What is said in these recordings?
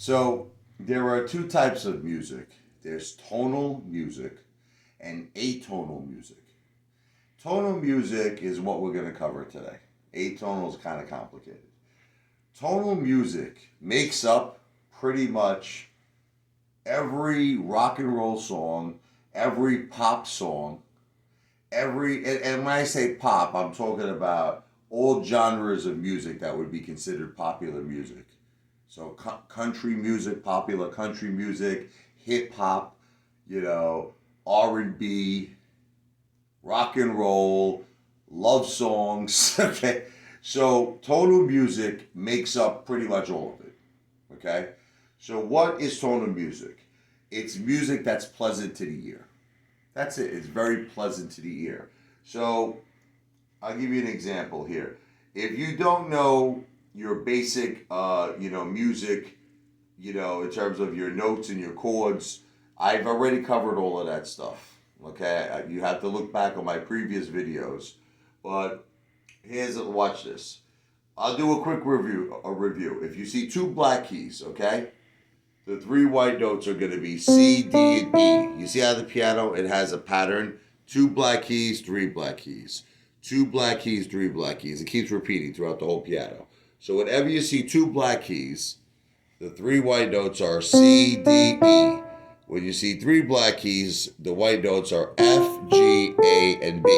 So there are two types of music. There's tonal music and atonal music. Tonal music is what we're going to cover today. Atonal is kind of complicated. Tonal music makes up pretty much every rock and roll song, every pop song, and when I say pop, I'm talking about all genres of music that would be considered popular music. So country music, popular country music, hip hop, R&B, rock and roll, love songs. Okay, so tonal music makes up pretty much all of it. Okay, so what is tonal music? It's music that's pleasant to the ear. That's it. It's very pleasant to the ear. So I'll give you an example here. If you don't know your basic, music, in terms of your notes and your chords, I've already covered all of that stuff. Okay, you have to look back on my previous videos, but watch this. I'll do a quick review. If you see two black keys, okay, the three white notes are going to be C, D, and E. You see how the piano, it has a pattern? Two black keys, three black keys. Two black keys, three black keys. It keeps repeating throughout the whole piano. So whenever you see two black keys, the three white notes are C, D, E. When you see three black keys, the white notes are F, G, A, and B.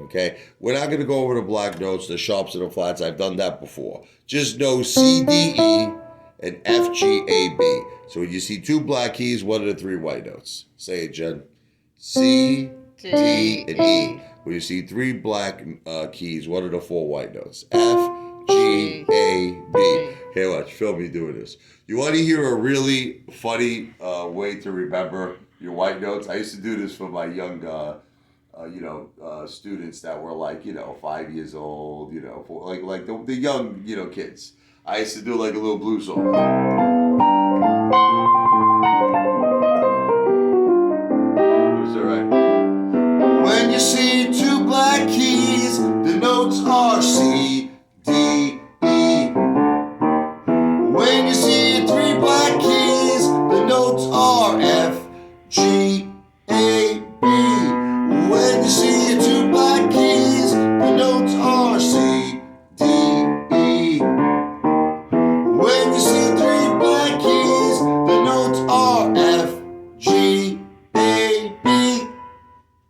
Okay? We're not going to go over the black notes, the sharps and the flats. I've done that before. Just know C, D, E, and F, G, A, B. So when you see two black keys, what are the three white notes? Say it, Jen. C, D, and E. When you see three black keys, what are the four white notes? F, G, A, B. Here, watch. Film me doing this. You want to hear a really funny way to remember your white notes? I used to do this for my young, students that were 5 years old, the young, kids. I used to do like a little blues song. Was that right? When you see two black keys, the notes are C, D, E. When you see three black keys, the notes are F, G, A, B. When you see two black keys, the notes are C, D, E. When you see three black keys, the notes are F, G, A, B.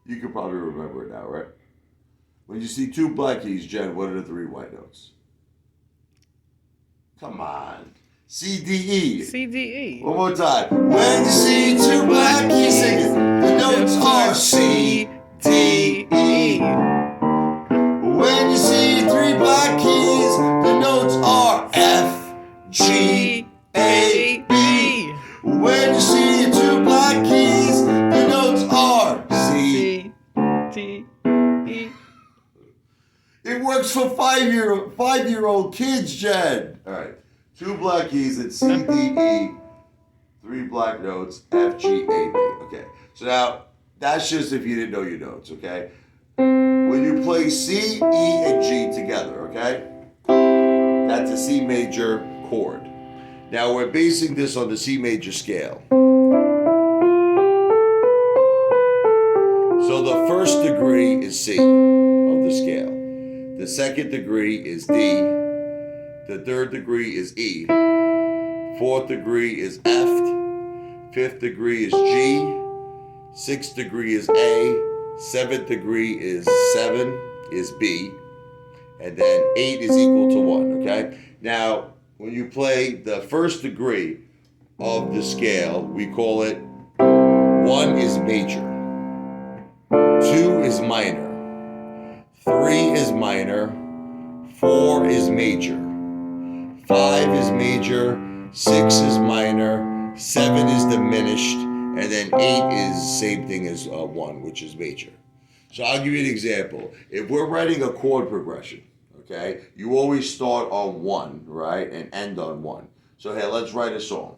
You can probably remember it now, right? When you see two black keys, Jen, what are the three white notes? Come on. C, D, E. C, D, E. One more time. When you see two black keys, sing it. The notes are C, D, E. When you see three black keys, the notes are F, G, A, B. When you see two black keys, the notes are C, D, E. It works for five-year-old kids, Jen. All right. Two black keys at C, D, E. Three black notes, F, G, A, B. Okay. So now, that's just if you didn't know your notes, okay? When you play C, E, and G together, okay? That's a C major chord. Now, we're basing this on the C major scale. So the first degree is C of the scale. The second degree is D. The third degree is E. Fourth degree is F. Fifth degree is G. Sixth degree is A. Seventh degree is B. And then 8 is equal to 1, okay? Now, when you play the first degree of the scale, we call it 1 is major. 2 is minor. 3 is minor. 4 is major. 5 is major. 6 is minor. 7 is diminished. And then 8 is same thing as 1, which is major. So I'll give you an example. If we're writing a chord progression, okay, you always start on 1, right, and end on 1. So hey, let's write a song.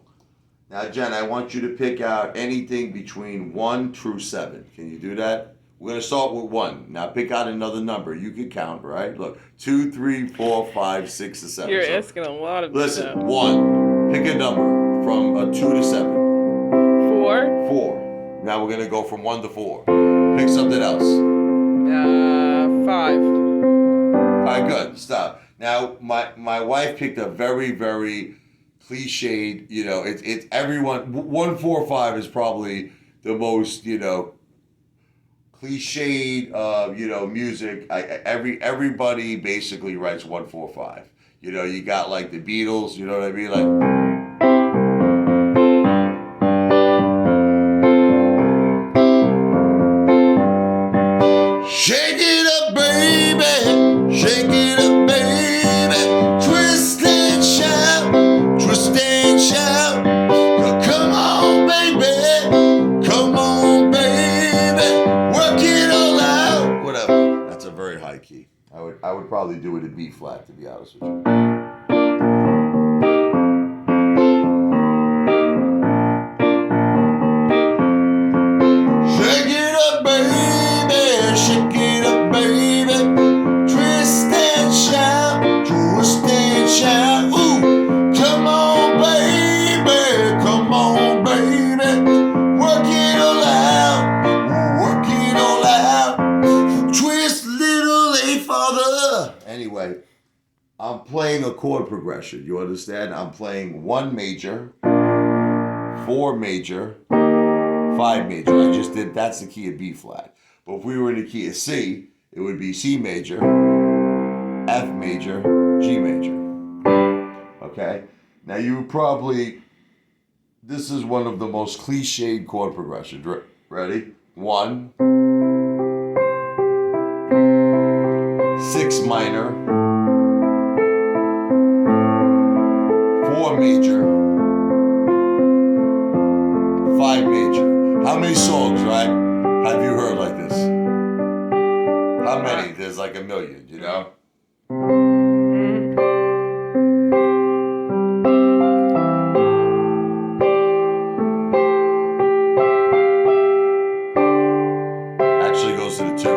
Now, Jen, I want you to pick out anything between 1 through 7. Can you do that? We're going to start with 1. Now pick out another number. You can count, right? Look, 2, 3, 4, 5, 6, and 7. You're asking a lot of Listen, stuff. 1. Pick a number from 2 to 7. 4. 4. Now we're gonna go from 1 to 4. Pick something else. 5. All right, good. Stop. Now, my wife picked a very, very cliched. You know, it's everyone. 1, 4, 5 is probably the most, you know, cliched. You know, music. Everybody basically writes 1, 4, 5. You know, you got like the Beatles. You know what I mean? Like. Shake it up, baby. Shake it up, baby. Twist and shout. Twist and shout. Come on, baby. Come on, baby. Work it all out. Whatever. That's a very high key. I would probably do it in B flat, to be honest with you. Shake it up, baby. Shake it up, baby. Twist and shout. Twist and shout. Ooh, come on, baby. Come on, baby. Work it all out. Work it all out. Twist little A father. Anyway, I'm playing a chord progression. You understand? I'm playing 1 major, 4 major, 5 major. I just did, that's the key of B flat. But if we were in the key of C, it would be C major, F major, G major. Okay? Now you probably, this is one of the most cliched chord progressions. Ready? 1, 6 minor, 4 major, 5 major. How many songs, right, have you heard like this? How many? There's like a million, you know? Actually goes to the 2.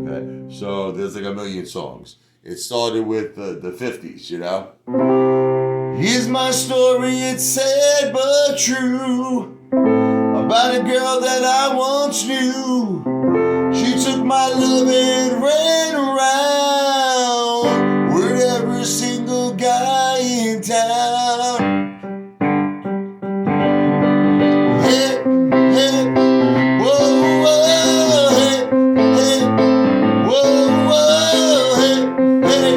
Okay, so there's like a million songs. It started with the 50s, you know? Here's my story, it's sad but true, about a girl that I once knew. She took my love and ran around with every single guy in town. Hey, hey, whoa, whoa, hey, hey, whoa, whoa, hey, hey,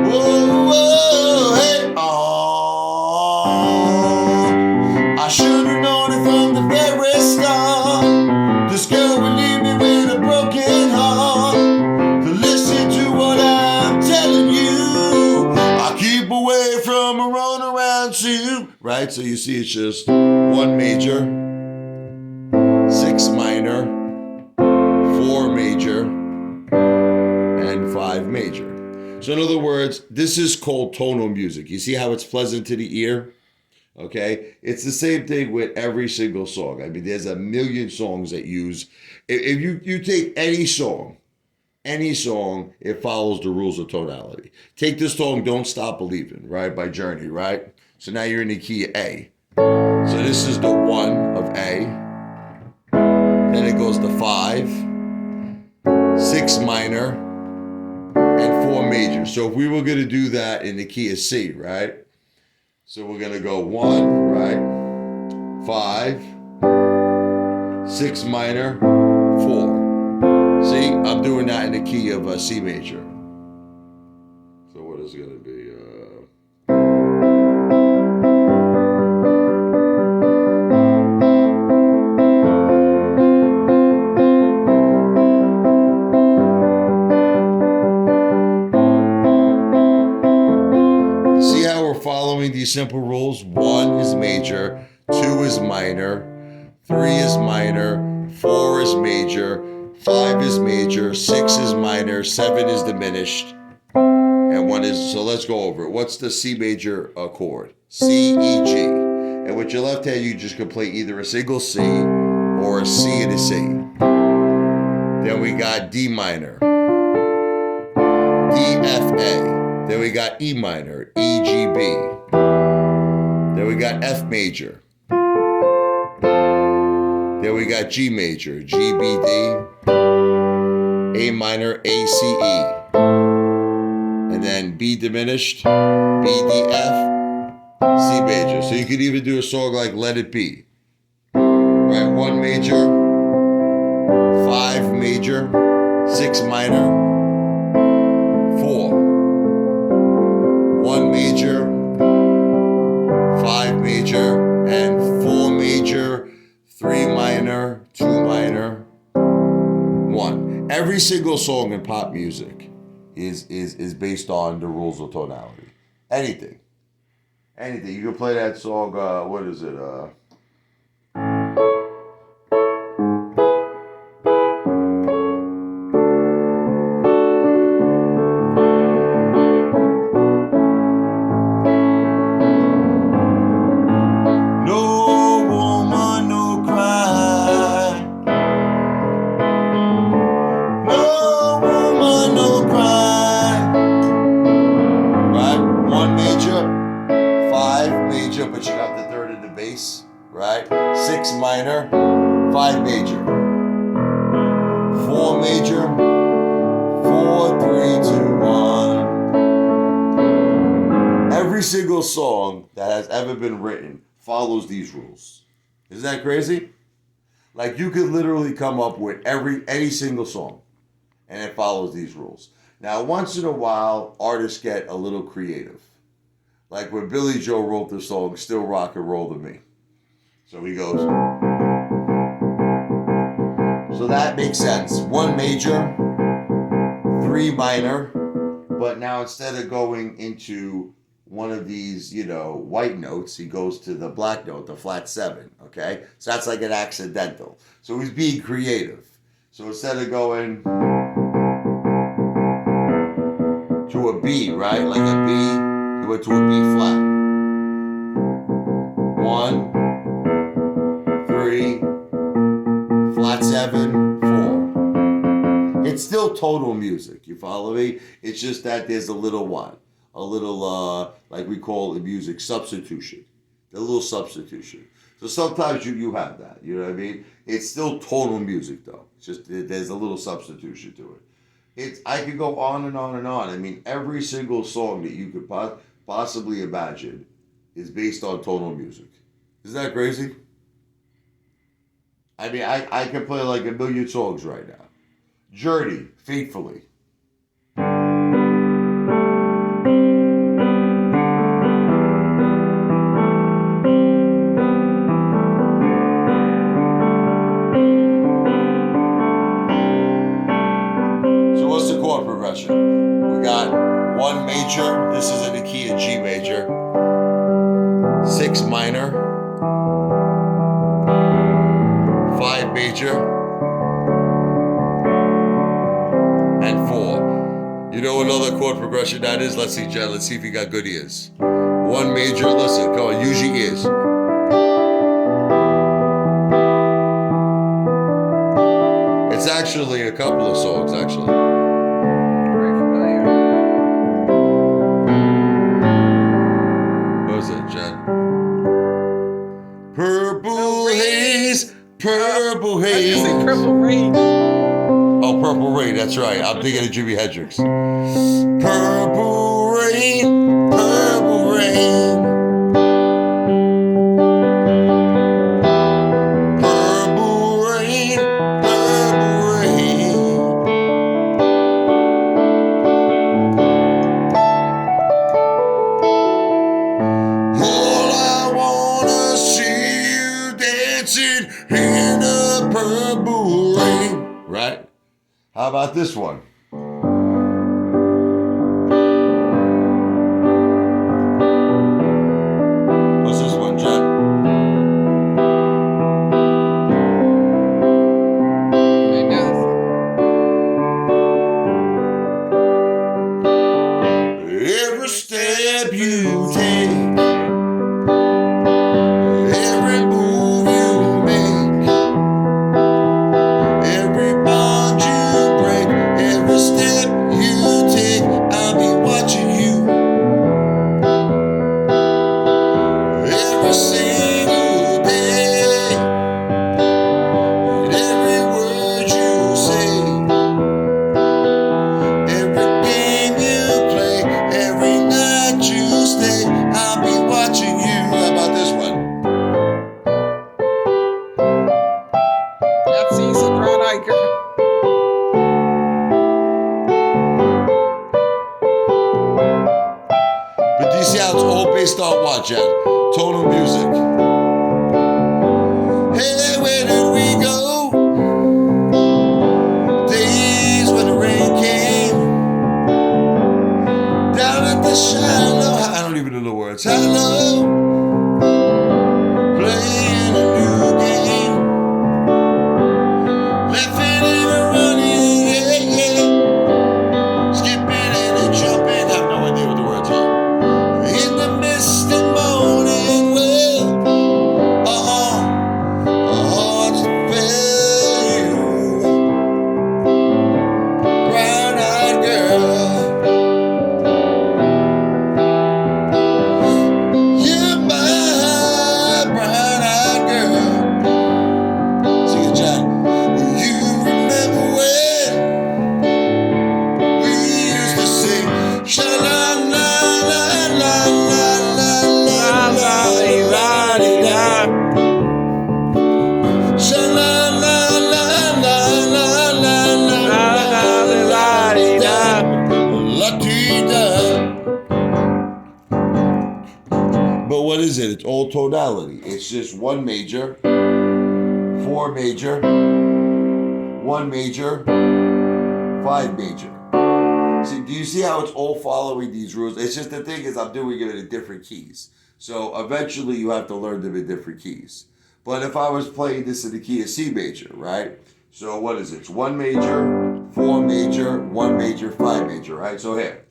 whoa, whoa, hey. I should've known it from the very start. This girl would leave me with a broken heart. To listen to what I'm telling you, I keep away from a run around too. Right? So you see it's just 1 major, 6 minor, 4 major, and 5 major. So in other words, this is called tonal music. You see how it's pleasant to the ear? Okay? It's the same thing with every single song. I mean, there's a million songs that use, if you take any song, it follows the rules of tonality. Take this song, Don't Stop Believing, right, by Journey, right? So now you're in the key of A. So this is the 1 of A. Then it goes to 5, 6 minor, and 4 major. So if we were going to do that in the key of C, right? So we're going to go 1, right? 5, 6 minor, 4. See, I'm doing that in the key of C major. So what is it going to be? See how we're following these simple rules? 1 is major, 2 is minor, 3 is minor, 4 is major, 5 is major, 6 is minor, 7 is diminished, and 1 is, so let's go over it. What's the C major chord? C, E, G. And with your left hand, you just can play either a single C or a C and a C. Then we got D minor, we got E minor, E, G, B. Then we got F major. Then we got G major, G, B, D. A minor, A, C, E. And then B diminished, B, D, F, C major. So you could even do a song like Let It Be. Right? 1 major, 5 major, 6 minor, 4. 1 major, 5 major, and 4 major, 3 minor, 2 minor, 1. Every single song in pop music is based on the rules of tonality. Anything. You can play that song, what is it? But you got the third in the bass, right? 6 minor, 5 major, 4 major, 4, 3, 2, 1. Every single song that has ever been written follows these rules. Isn't that crazy? Like you could literally come up with any single song, and it follows these rules. Now, once in a while, artists get a little creative. Like when Billy Joe wrote the song, Still Rock and Roll to Me. So he goes. So that makes sense. 1 major, 3 minor, but now instead of going into one of these, white notes, he goes to the black note, the flat 7, okay? So that's like an accidental. So he's being creative. So instead of going to a B, right? Like a B, he went to a B flat. 1, 3, flat 7, 4. It's still tonal music, you follow me? It's just that there's a little like we call in music, substitution. A little substitution. So sometimes you have that, you know what I mean? It's still tonal music though. It's just there's a little substitution to it. I could go on and on and on. I mean, every single song that you could possibly imagine is based on tonal music. Isn't that crazy? I mean, I can play like a million songs right now. Journey, Faithfully. What's the chord progression? We got 1 major, this is in the key of G major, 6 minor, 5 major, and 4. You know another chord progression that is? Let's see, Jen, let's see if you got good ears. 1 major, listen, come on, use your ears. It's actually a couple of songs, actually. Purple haze, purple haze. I say Purple Rain. Oh, Purple Rain, that's right. I'm thinking of Jimi Hendrix. Purple rain, purple rain. Purple rain, purple rain. All I wanna see you dancing in the purple rain. Right? How about this one? What's this one, Jen? I know this. Every step you take, every move you make, every bond you break, every may start watching tonal music. Hey, where did we go? Days when the rain came down at the shallow. I don't even know the words. Hello, playing a new game, laughing and running, yeah, yeah, skipping and jumping. I have no idea what the words are. In the misty morning, well, I just feel you, brown-eyed girl. You're my brown-eyed girl. Sing it, Jack. You remember when we used to sing sha-la-la-la-la-la-la-la-la-la-la-la-la. But what is it? It's all tonality. It's just one major, four major, one major, five major. See, do you see how it's all following these rules? It's just the thing is I'm doing it in different keys. So eventually you have to learn them in different keys. But if I was playing this in the key of C major, right? So what is it? It's one major, four major, one major, five major, right? So here.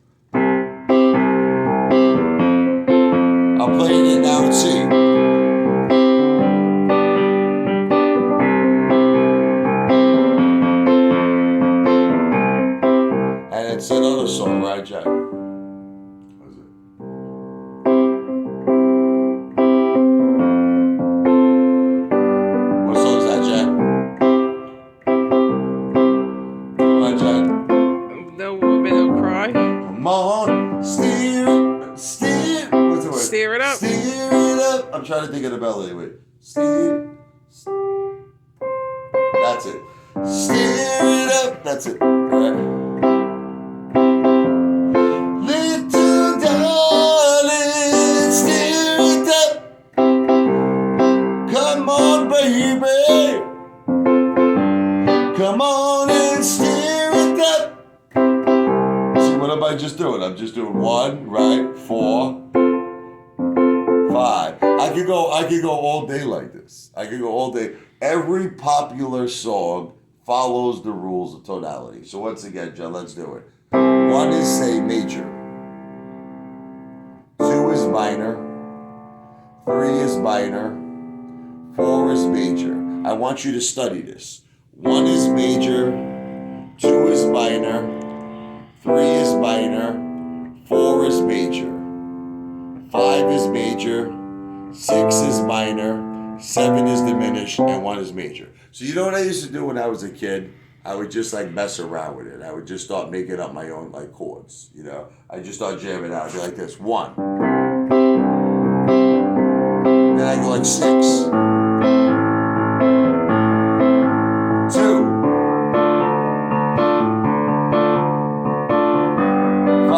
I'm playing it now in C. And it's another song, right, Jack? What is it? What song is that, Jack? Come on, Jack. No woman, no cry. Come on, steer. What's the word? Steer it up. Steer it up. I'm trying to think of the melody. Wait. Steer. That's it. Steer it up. That's it. Right. Little darling, steer it up. Come on, baby. Come on and steer it up. See, what am I just doing? I'm just doing one, right? 4, 5. I could go all day like this. I could go all day. Every popular song follows the rules of tonality. So once again, John, let's do it. 1 is, say, major. 2 is minor. 3 is minor. 4 is major. I want you to study this. 1 is major. 2 is minor. 3 is minor. 4 is major. 5 is major. 6 is minor. 7 is diminished, and 1 is major. So you know what I used to do when I was a kid? I would just like mess around with it. I would just start making up my own like chords. You know, I just start jamming out. I'd be like this: 1. Then I go like 6. 2. 5.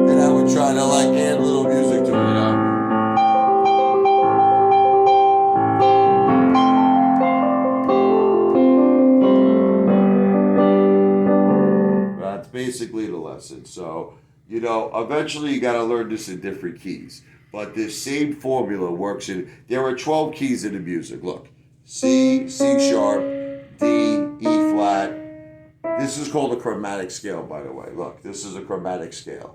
Then I would try to like add a little music to it, you know. That's basically the lesson. So, you know, eventually you got to learn this in different keys. But this same formula works in, there are 12 keys in the music. Look, C, C sharp, D, E flat. This is called a chromatic scale, by the way. Look, this is a chromatic scale.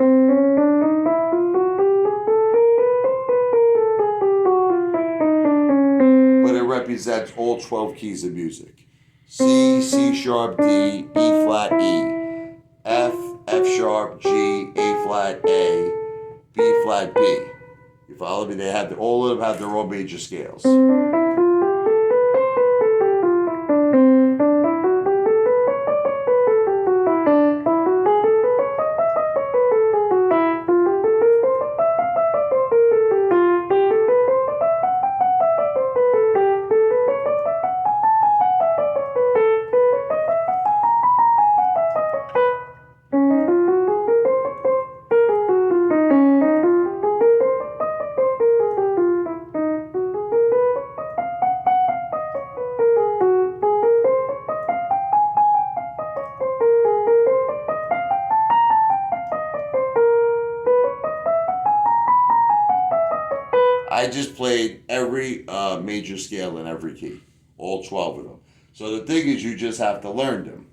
But it represents all 12 keys of music. C, C sharp, D, E flat, E. F, F sharp, G, A flat, A, B flat, B. You follow me? They have all of them have their own major scales. I just played every major scale in every key, all 12 of them. So the thing is, you just have to learn them.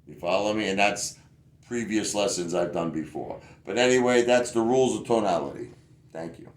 You follow me? And that's previous lessons I've done before. But anyway, that's the rules of tonality. Thank you.